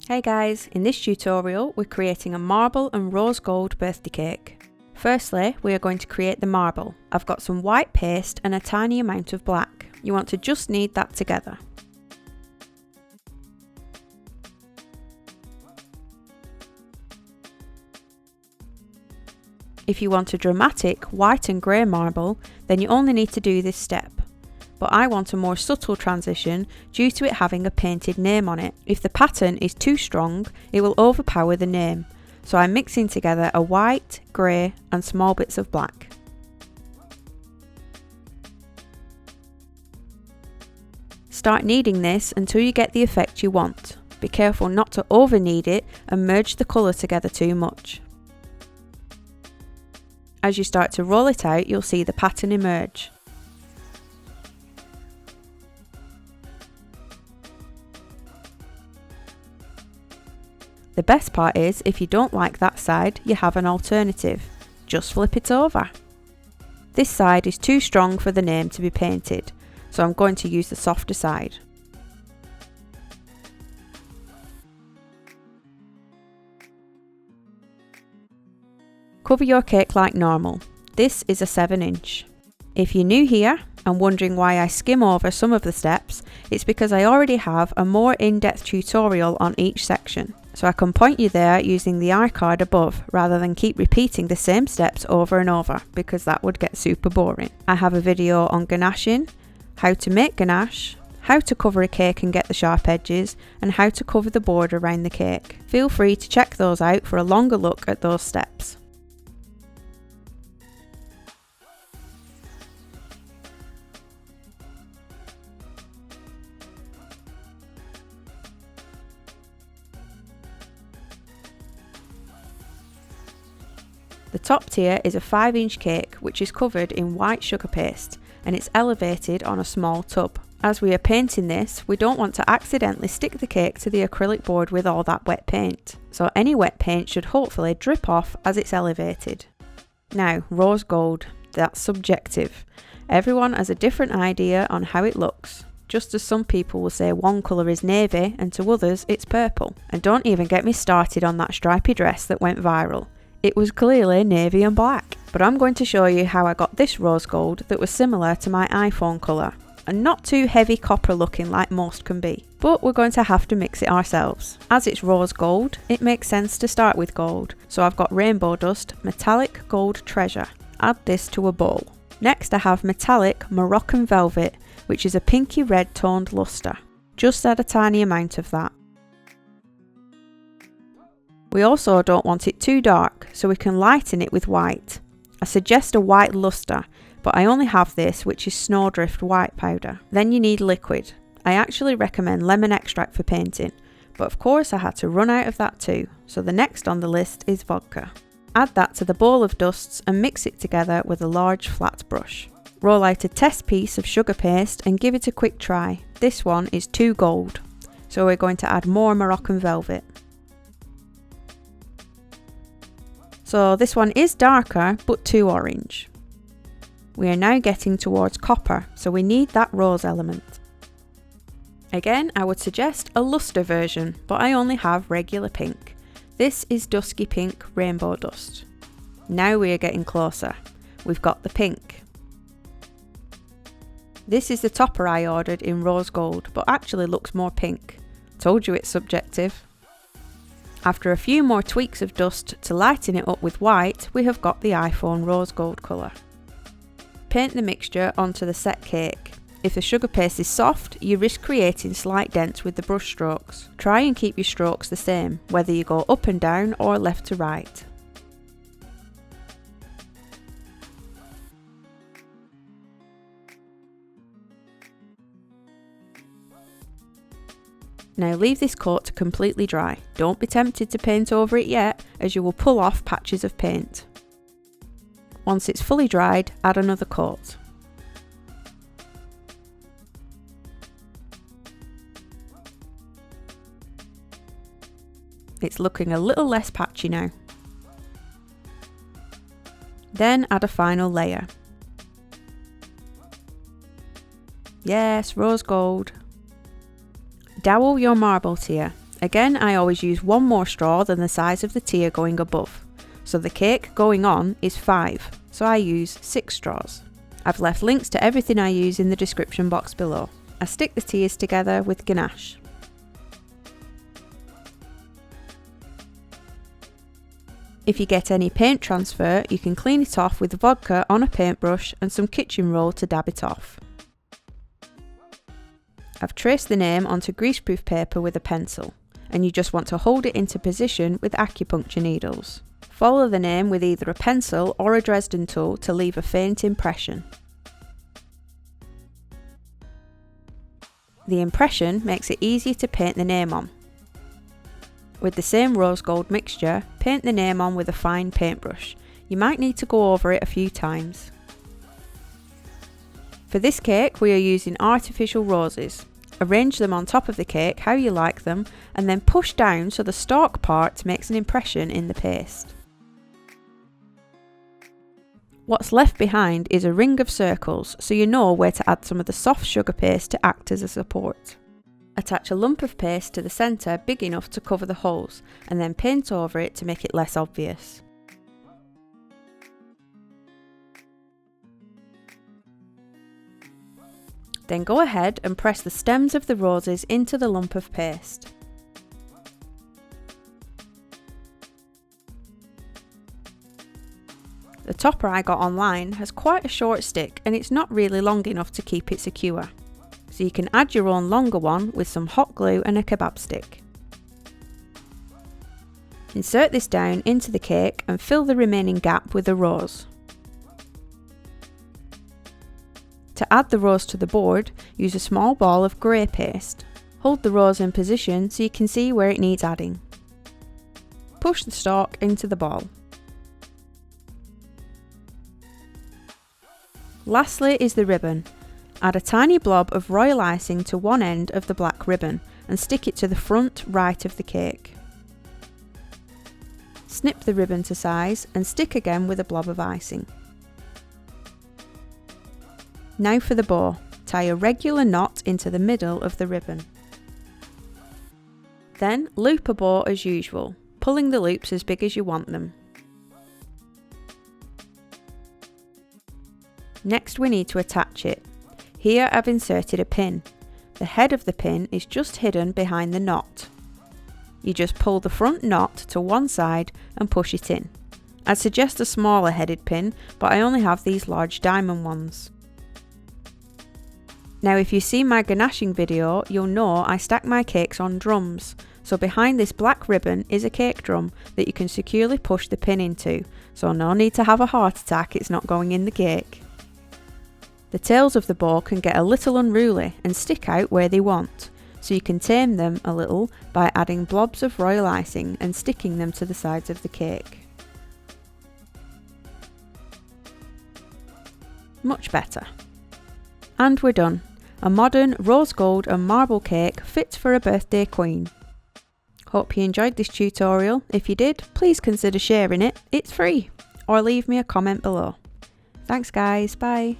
Hey guys, in this tutorial we're creating a marble and rose gold birthday cake. Firstly, we are going to create the marble. I've got some white paste and a tiny amount of black. You want to just knead that together. If you want a dramatic white and grey marble, then you only need to do this step. But I want a more subtle transition due to it having a painted name on it. If the pattern is too strong, it will overpower the name. So I'm mixing together a white, grey and small bits of black. Start kneading this until you get the effect you want. Be careful not to over knead it and merge the colour together too much. As you start to roll it out, you'll see the pattern emerge. The best part is, if you don't like that side, you have an alternative. Just flip it over. This side is too strong for the name to be painted, so I'm going to use the softer side. Cover your cake like normal. This is a 7-inch. If you're new here and wondering why I skim over some of the steps, it's because I already have a more in-depth tutorial on each section. So I can point you there using the iCard above rather than keep repeating the same steps over and over, because that would get super boring. I have a video on ganaching, how to make ganache, how to cover a cake and get the sharp edges, and how to cover the board around the cake. Feel free to check those out for a longer look at those steps. The top tier is a 5-inch cake which is covered in white sugar paste and it's elevated on a small tub. As we are painting this, we don't want to accidentally stick the cake to the acrylic board with all that wet paint. So any wet paint should hopefully drip off as it's elevated. Now, rose gold, that's subjective. Everyone has a different idea on how it looks. Just as some people will say one colour is navy and to others it's purple. And don't even get me started on that stripy dress that went viral. It was clearly navy and black. But I'm going to show you how I got this rose gold that was similar to my iPhone colour, and not too heavy copper looking like most can be. But we're going to have to mix it ourselves. As it's rose gold, it makes sense to start with gold. So I've got rainbow dust, metallic gold treasure. Add this to a bowl. Next I have metallic Moroccan velvet, which is a pinky red toned lustre. Just add a tiny amount of that. We also don't want it too dark, so we can lighten it with white. I suggest a white lustre, but I only have this, which is snowdrift white powder. Then you need liquid. I actually recommend lemon extract for painting, but of course I had to run out of that too, so the next on the list is vodka. Add that to the bowl of dusts and mix it together with a large flat brush. Roll out a test piece of sugar paste and give it a quick try. This one is too gold, so we're going to add more Moroccan velvet. So this one is darker but too orange. We are now getting towards copper, so we need that rose element. Again, I would suggest a lustre version, but I only have regular pink. This is dusky pink rainbow dust. Now we are getting closer. We've got the pink. This is the topper I ordered in rose gold, but actually looks more pink. Told you it's subjective. After a few more tweaks of dust to lighten it up with white, we have got the iPhone rose gold colour. Paint the mixture onto the set cake. If the sugar paste is soft, you risk creating slight dents with the brush strokes. Try and keep your strokes the same, whether you go up and down or left to right. Now leave this coat to completely dry. Don't be tempted to paint over it yet, as you will pull off patches of paint. Once it's fully dried, add another coat. It's looking a little less patchy now. Then add a final layer. Yes, rose gold. Dowel your marble tier. Again, I always use one more straw than the size of the tier going above. So the cake going on is 5, so I use 6 straws. I've left links to everything I use in the description box below. I stick the tiers together with ganache. If you get any paint transfer, you can clean it off with vodka on a paintbrush and some kitchen roll to dab it off. I've traced the name onto greaseproof paper with a pencil, and you just want to hold it into position with acupuncture needles. Follow the name with either a pencil or a Dresden tool to leave a faint impression. The impression makes it easier to paint the name on. With the same rose gold mixture, paint the name on with a fine paintbrush. You might need to go over it a few times. For this cake, we are using artificial roses. Arrange them on top of the cake how you like them, and then push down so the stalk part makes an impression in the paste. What's left behind is a ring of circles, so you know where to add some of the soft sugar paste to act as a support. Attach a lump of paste to the centre big enough to cover the holes, and then paint over it to make it less obvious. Then go ahead and press the stems of the roses into the lump of paste. The topper I got online has quite a short stick and it's not really long enough to keep it secure. So you can add your own longer one with some hot glue and a kebab stick. Insert this down into the cake and fill the remaining gap with a rose. To add the rose to the board, use a small ball of grey paste. Hold the rose in position so you can see where it needs adding. Push the stalk into the ball. Lastly is the ribbon. Add a tiny blob of royal icing to one end of the black ribbon and stick it to the front right of the cake. Snip the ribbon to size and stick again with a blob of icing. Now for the bow. Tie a regular knot into the middle of the ribbon. Then loop a bow as usual, pulling the loops as big as you want them. Next we need to attach it. Here I've inserted a pin. The head of the pin is just hidden behind the knot. You just pull the front knot to one side and push it in. I'd suggest a smaller headed pin, but I only have these large diamond ones. Now if you see my ganaching video, you'll know I stack my cakes on drums. So behind this black ribbon is a cake drum that you can securely push the pin into, so no need to have a heart attack, it's not going in the cake. The tails of the bow can get a little unruly and stick out where they want, so you can tame them a little by adding blobs of royal icing and sticking them to the sides of the cake. Much better. And we're done. A modern rose gold and marble cake fit for a birthday queen. Hope you enjoyed this tutorial. If you did, please consider sharing it, it's free, or leave me a comment below. Thanks guys, bye.